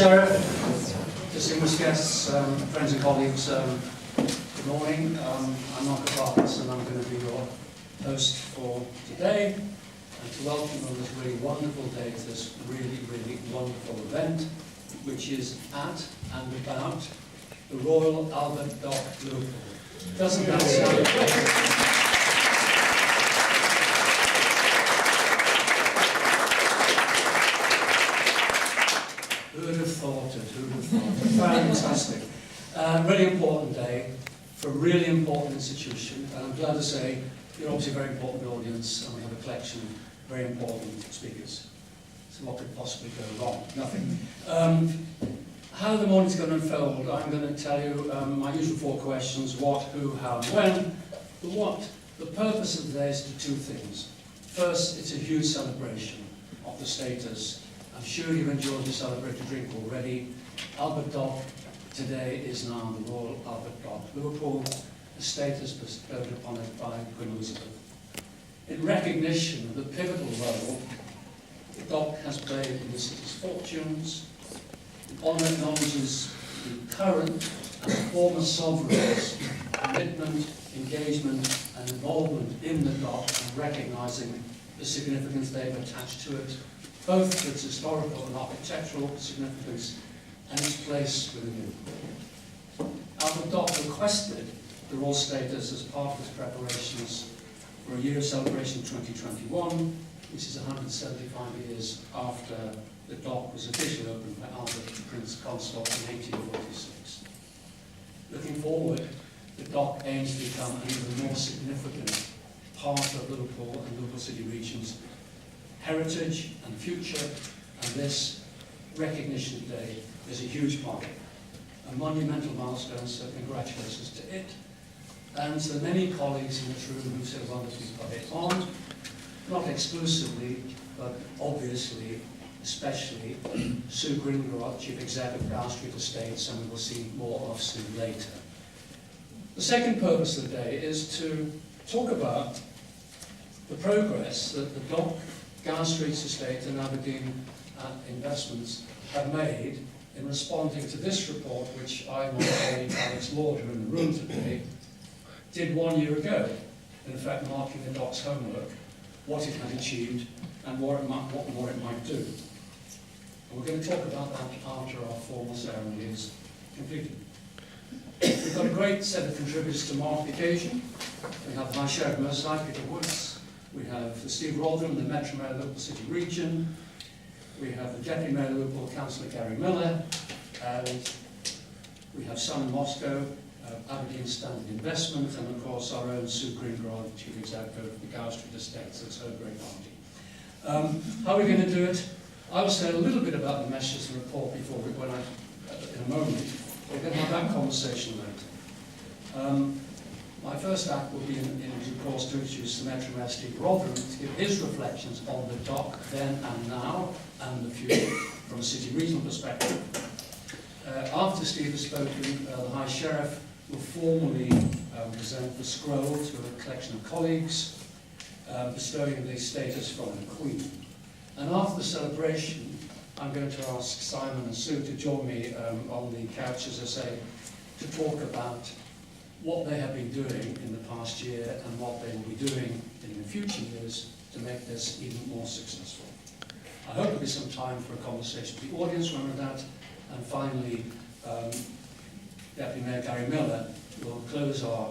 Sheriff, distinguished guests, friends and colleagues, good morning. I'm Michael Parkinson. I'm going to be your host for today and to welcome you on this really wonderful day to this really wonderful event, which is at and about the Royal Albert Dock Liverpool. Doesn't that sound great? Who would have thought it? Who would have thought it? Fantastic. Really important day for a really important institution. And I'm glad to say you're obviously a very important audience, and we have a collection of very important speakers. So what could possibly go wrong? Nothing. How the morning's going to unfold, I'm going to tell you my usual four questions: what, who, how, and when. The what? The purpose of today is to do two things. First, it's a huge celebration of the status. I'm sure you've enjoyed the celebratory drink already. Albert Dock today is now the Royal Albert Dock Liverpool, a status bestowed upon it by Queen Elizabeth. In recognition of the pivotal role the dock has played in the city's fortunes, the honour acknowledges the current and former sovereigns' commitment, engagement and involvement in the dock, and recognising the significance they've attached to it, both its historical and architectural significance and its place within it. Albert Dock requested the royal status as part of its preparations for a year of celebration 2021, which is 175 years after the dock was officially opened by Albert, Prince Consort, in 1846. Looking forward, the dock aims to become an even more significant part of Liverpool and Liverpool City Region's heritage and future, and this recognition today is a huge part of it. A monumental milestone, so congratulations to it, and to the many colleagues in this room who so wonderfully put it on, not exclusively, but obviously, especially Sue Grindrod, Chief Executive of Gower Street Estates, and we will see more of Sue later. The second purpose of the day is to talk about the progress that the Dock, Gower Street Estate and Aberdeen Investments have made in responding to this report, which I and my colleague Alex Lauder in the room today did 1 year ago, in fact marking the dock's homework, what it had achieved and what more it might do. And we're going to talk about that after our formal ceremony is completed. We've got a great set of contributors to mark the occasion. We have the High Sheriff of Merseyside, Peter Woods. We have the Steve Rotheram, the Metro Mayor of the Liverpool City Region. We have the Deputy Mayor of Liverpool, Councillor Gary Millar. And we have Simon Moscow, Aberdeen Standard Investments, and of course our own Sue Grindrod, Chief Executive of the Gower Street Estate. So it's her great party. How are we going to do it? I will say a little bit about the messages and report before we, in a moment. We're going to have that conversation later. My first act will be, in due course, to introduce the Metro Mayor Steve Rotheram to give his reflections on the dock then and now and the future from a city regional perspective. After Steve has spoken, the High Sheriff will formally present the scroll to a collection of colleagues, bestowing the status from the Queen. And after the celebration, I'm going to ask Simon and Sue to join me on the couch, as I say, to talk about what they have been doing in the past year and what they will be doing in the future years to make this even more successful. I hope there'll be some time for a conversation with the audience when we're that. And finally, Deputy Mayor Gary Millar will close our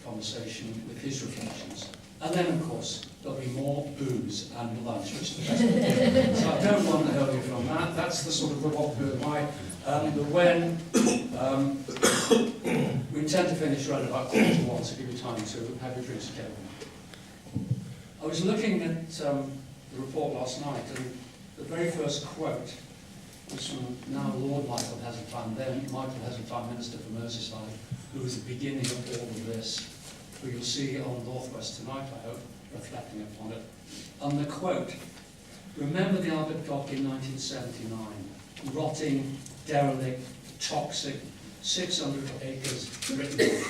conversation with his reflections. And then, of course, there'll be more booze and lunch, which is the best. So I don't want to hold you from that. That's the sort of the what, who, and why. The when, we intend to finish around about 1:45, so give you time to have your drinks together. I was looking at the report last night, and the very first quote was from now Lord Michael Heseltine, then Michael Heseltine, Minister for Merseyside, who was the beginning of all of this, who you'll see on Northwest tonight, I hope, reflecting upon it. And the quote: "Remember the Albert Dock in 1979, rotting, derelict, toxic, 600 acres written.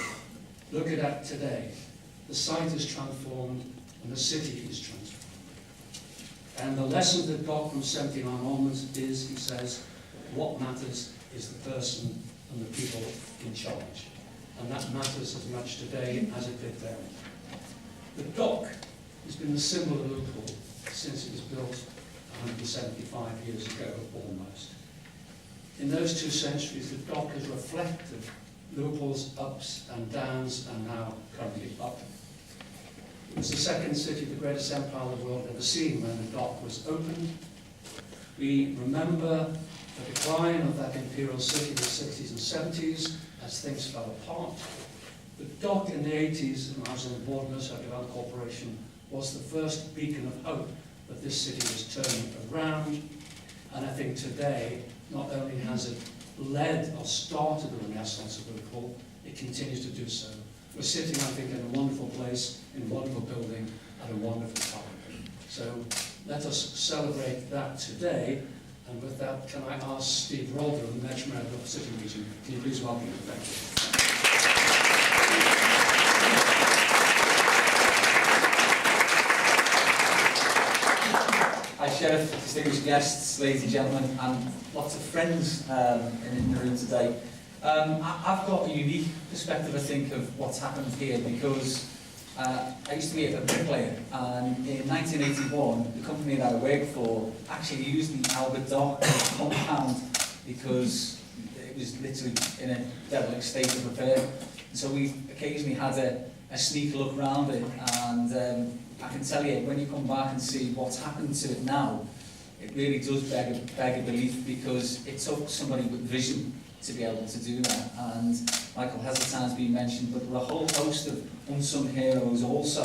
Look at that today. The site is transformed and the city is transformed. And the lesson that got from 79 onwards is, he says, What matters is the person and the people in charge. And that matters as much today as it did then. The dock has been the symbol of Liverpool since it was built 175 years ago, almost. In those 2 centuries, the dock has reflected Liverpool's ups and downs, and now currently up. It was the second city, the greatest empire the world ever seen, when the dock was opened. We remember the decline of that imperial city in the 60s and 70s as things fell apart. The dock in the 80s, when I was on the board of the Merseyside Development Corporation, was the first beacon of hope that this city was turning around. And I think today, not only has it led or started the renaissance of Liverpool, it continues to do so. We're sitting, I think, in a wonderful place, in a wonderful building, at a wonderful time. So let us celebrate that today. And with that, can I ask Steve Rotheram, Mayor of the Liverpool City Region, can you please welcome him? Thank you. High Sheriff, distinguished guests, ladies and gentlemen, and lots of friends in the room today. I've got a unique perspective, I think, of what's happened here, because I used to be a bricklayer, and in 1981, the company that I worked for actually used the Albert Dock compound because it was literally in a derelict state of repair. And so we occasionally had a sneak look around it, and I can tell you, when you come back and see what's happened to it now, it really does beg a belief, because it took somebody with vision to be able to do that. And Michael Heseltine has been mentioned, but there were a whole host of unsung heroes also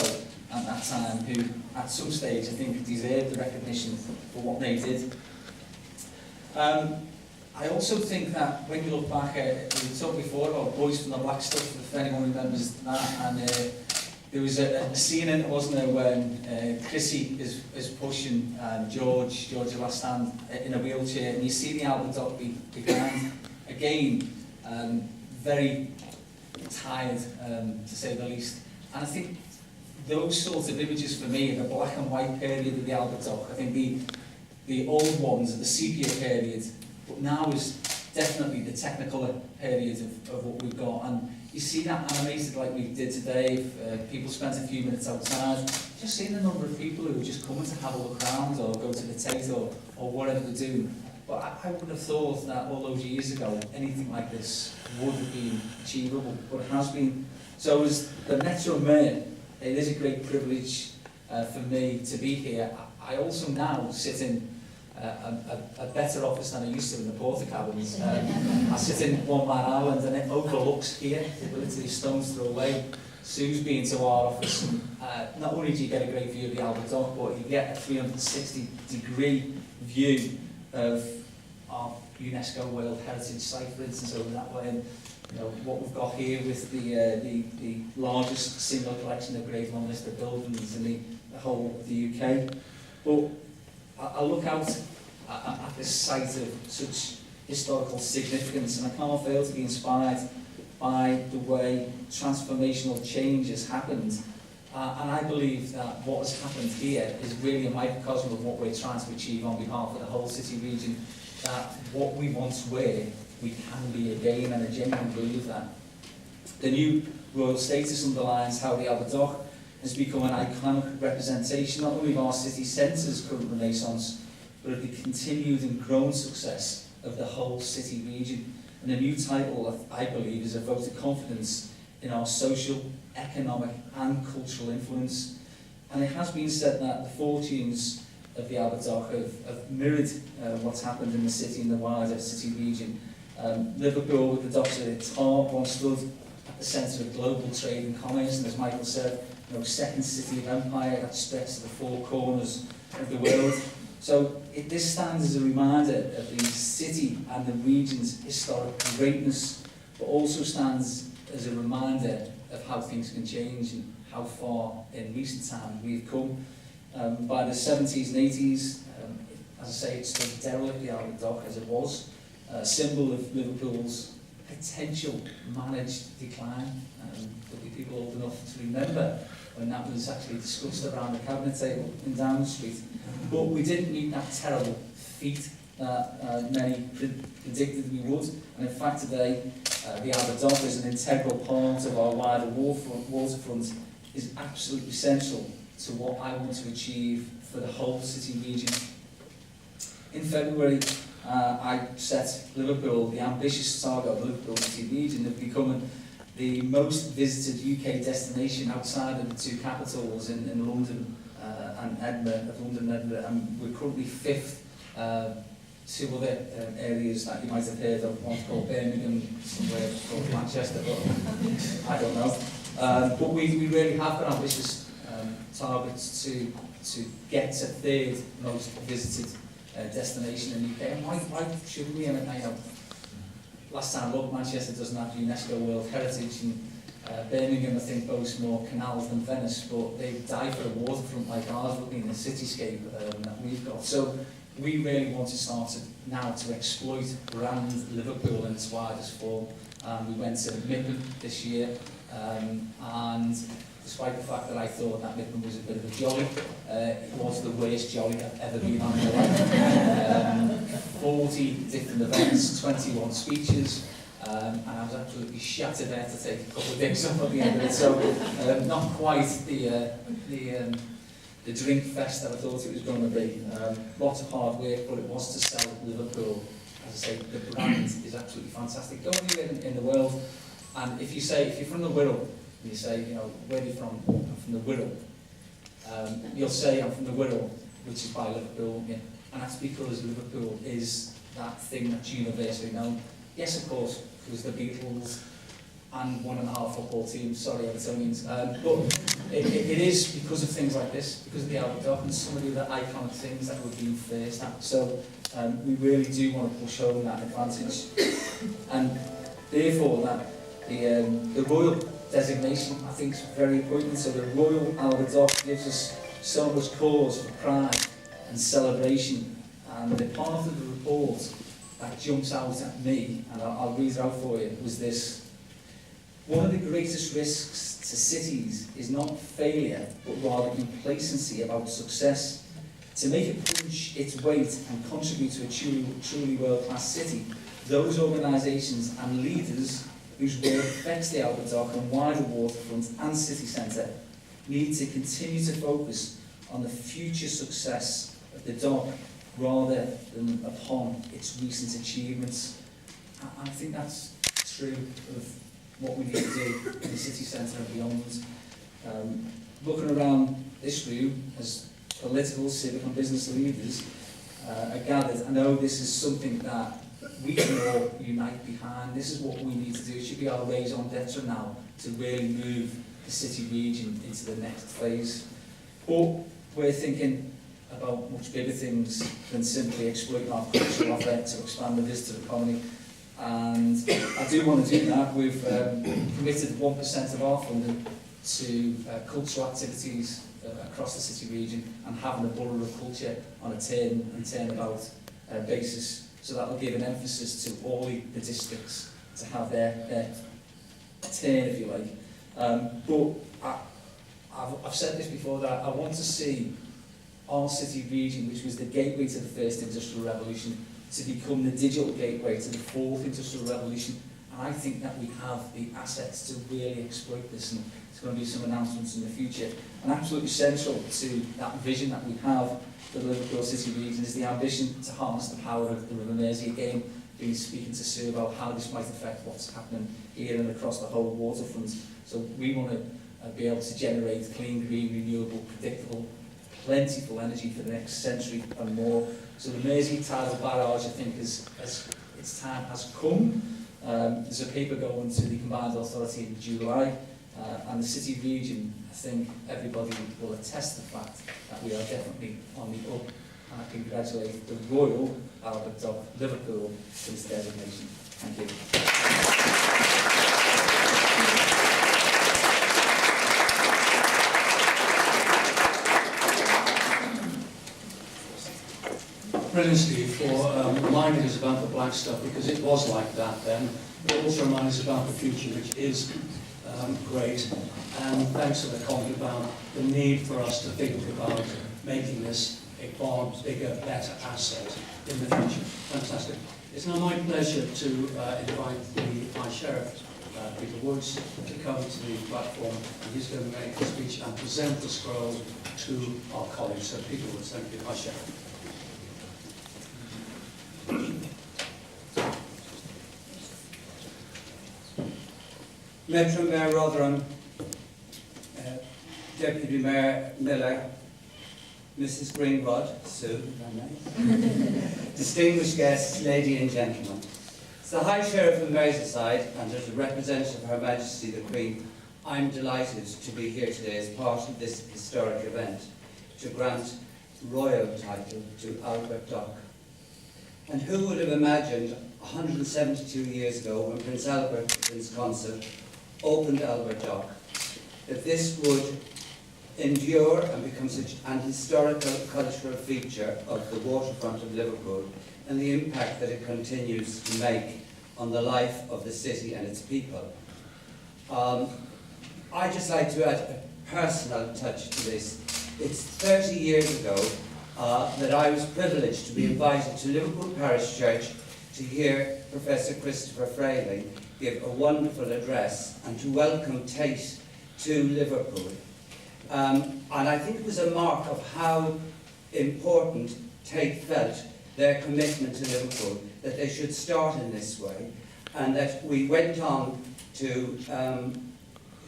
at that time who, at some stage, I think deserved the recognition for what they did. I also think that when you look back at, we talked before about Boys from the Black Stuff, if anyone remembers that, and there was a scene in it, wasn't there, when Chrissy is pushing George the last stand in a wheelchair, and you see the Albert Dock behind. Again, very tired, to say the least. And I think those sorts of images for me are the black and white period of the Albert Dock. I think the old ones are the sepia period, but now is definitely the Technicolor period of what we've got. And you see that animated like we did today. People spent a few minutes outside, just seeing the number of people who are just coming to have a look around or go to the Tate or whatever they're doing. But I wouldn't have thought that all those years ago anything like this would have been achievable, but it has been. So as the Metro Mayor, it is a great privilege for me to be here. I also now sit in a better office than I used to in the Porter cabins. I sit in One Man Island, and it overlooks here. We're literally a stone's throw away. Sue's been to our office, and not only do you get a great view of the Albert Dock, but you get a 360-degree view of our UNESCO World Heritage Site, for instance, over that way. And you know what we've got here with the largest single collection of Grade 1 listed buildings in the whole of the UK. But I look out at this site of such historical significance, and I can't fail to be inspired by the way transformational change has happened. And I believe that what has happened here is really a microcosm of what we're trying to achieve on behalf of the whole city region, that what we once were, we can be again, and I genuinely believe that. The new royal status underlines how the Albert Dock has become an iconic representation not only of our city centre's current renaissance, but of the continued and growing success of the whole city region. And the new title, I believe, is a vote of confidence in our social, economic and cultural influence. And it has been said that the fortunes of the Albert Dock have mirrored what's happened in the city and the wider city region. Liverpool, with the docks at its heart, once stood at the centre of global trade and commerce, and as Michael said, second city of empire that stretched to the four corners of the world. So this stands as a reminder of the city and the region's historic greatness, but also stands as a reminder of how things can change and how far in recent times we've come. By the 70s and 80s, as I say, it stood derelict, the Albert Dock, as it was, a symbol of Liverpool's potential managed decline. There'll be people old enough to remember when that was actually discussed around the cabinet table in Downing Street. But we didn't meet that terrible feat that many predicted we would. And in fact today, the Albert Dock is an integral part of our wider waterfront, is absolutely central to what I want to achieve for the whole city region. In February, I set Liverpool the ambitious target of Liverpool City Region of becoming the most visited UK destination outside of the two capitals in London and Edinburgh, and we're currently 5th. Two other areas that you might have heard of, one's called Birmingham, somewhere called Manchester, but I don't know. But we really have got ambitious targets to get to 3rd most visited destination in the UK. And why should we? I know last time I looked, Manchester doesn't have UNESCO World Heritage, and Birmingham I think boasts more canals than Venice, but they die for a waterfront like ours, looking at the cityscape that we've got. So we really want to start now to exploit brand Liverpool in its widest form. We went to Mippen this year, and despite the fact that I thought that Mippen was a bit of a jolly, it was the worst jolly I've ever been on in my life. 40 different events, 21 speeches, and I was absolutely shattered there to take a couple of days off at the end of it. So not quite the drink fest that I thought it was going to be. Lots of hard work, but it was to sell Liverpool. As I say, the brand is absolutely fantastic. Go anywhere in the world, and if you're from the Wirral, and you say, you know, where are you from? I'm from the Wirral. You'll say, I'm from the Wirral, which is by Liverpool, yeah. And that's because Liverpool is that thing that's universally known. Yes, of course, because the Beatles and 1.5 football teams, sorry Evertonians, but it is because of things like this, because of the Albert Dock and some of the other iconic things that we've been first at. So we really do want to push home that advantage, and therefore that the Royal designation I think is very important. So the Royal Albert Dock gives us so much cause for pride and celebration, and the part of the report that jumps out at me, and I'll read it out for you, was this: one of the greatest risks to cities is not failure, but rather complacency about success. To make it punch its weight and contribute to a truly world-class city, those organisations and leaders whose work affects the Albert Dock and wider waterfront and city centre need to continue to focus on the future success of the dock rather than upon its recent achievements. I think that's true of what we need to do in the city centre and beyond. Looking around this room as political, civic and business leaders are gathered, I know this is something that we can all unite behind. This is what we need to do. It should be our raison d'etre now to really move the city region into the next phase. But we're thinking about much bigger things than simply exploiting our cultural offer to expand the visitor economy. And I do want to do that. We've committed 1% of our funding to cultural activities across the city region and having a borough of culture on a turn and turnabout basis. So that will give an emphasis to all the districts to have their turn, if you like. But I've said this before, that I want to see our city region, which was the gateway to the first industrial revolution, to become the digital gateway to the fourth industrial revolution. And I think that we have the assets to really exploit this, and there's going to be some announcements in the future. And absolutely central to that vision that we have for the Liverpool City Region is the ambition to harness the power of the River Mersey again. Been speaking to Sue about how this might affect what's happening here and across the whole waterfront. So we want to be able to generate clean, green, renewable, predictable, plentiful energy for the next century and more. So the Mersey tidal barrage, I think, its time has come. There's a paper going to the Combined Authority in July, and the city region, I think everybody will attest to the fact that we are definitely on the up, and I congratulate the Royal Albert Dock Liverpool for this designation. Thank you. Brilliant, Steve, for reminding us about the black stuff, because it was like that then. It also reminds us about the future, which is great. And thanks for the comment about the need for us to think about making this a far bigger, better asset in the future. Fantastic. It's now my pleasure to invite the High Sheriff, Peter Woods, to come to the platform, and he's going to make a speech and present the scroll to our colleagues. So Peter Woods, thank you, High Sheriff. Metro Mayor Rotheram, Deputy Mayor Millar, Mrs. Grindrod, Sue, distinguished guests, ladies and gentlemen. As the High Sheriff of Merseyside and as a representative of Her Majesty the Queen, I'm delighted to be here today as part of this historic event to grant royal title to Albert Dock. And who would have imagined 172 years ago, when Prince Albert, the Prince Consort, opened Albert Dock, that this would endure and become such an historical cultural feature of the waterfront of Liverpool, and the impact that it continues to make on the life of the city and its people. I'd just like to add a personal touch to this. It's 30 years ago that I was privileged to be invited to Liverpool Parish Church to hear Professor Christopher Frayling give a wonderful address and to welcome Tate to Liverpool. And I think it was a mark of how important Tate felt their commitment to Liverpool, that they should start in this way, and that we went on to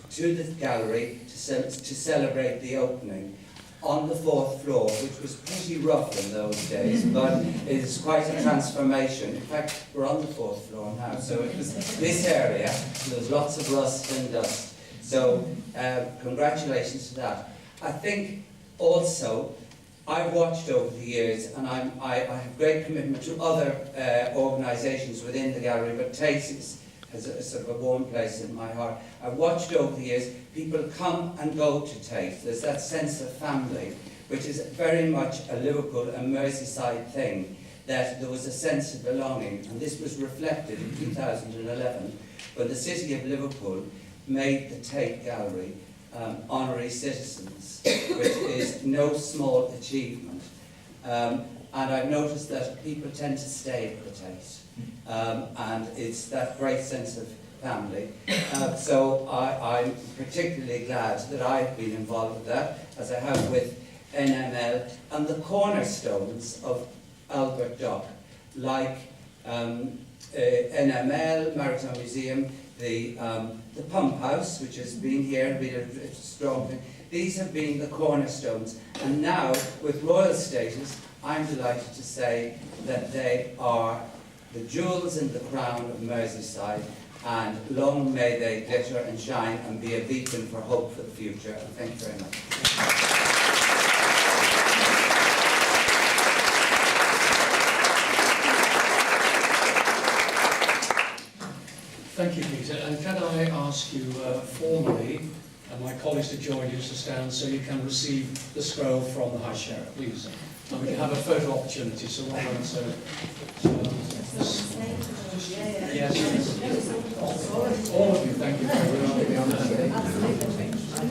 the gallery to celebrate the opening on the 4th floor, which was pretty rough in those days, but it is quite a transformation. In fact, we're on the 4th floor now, so it was this area, and there was lots of rust and dust. So, congratulations to that. I think also, I've watched over the years, and I have great commitment to other organisations within the gallery, but Tate has a sort of a warm place in my heart. I've watched over the years people come and go to Tate. There's that sense of family, which is very much a Liverpool and Merseyside thing, that there was a sense of belonging, and this was reflected in 2011 when the City of Liverpool made the Tate Gallery honorary citizens, which is no small achievement. And I've noticed that people tend to stay at the Tate, and it's that great sense of family. So I'm particularly glad that I've been involved with that, as I have with NML, and the cornerstones of Albert Dock, like NML, Maritime Museum, the pump house, which has been here and been a strong thing. These have been the cornerstones, and now with royal status, I'm delighted to say that they are the jewels in the crown of Merseyside, and long may they glitter and shine and be a beacon for hope for the future. And thank you very much. Thank you, Peter. And can I ask you formally, and my colleagues to join you to stand so you can receive the scroll from the High Sheriff, please. And we can have a photo opportunity, so well done. Yes. All of you, thank you very much.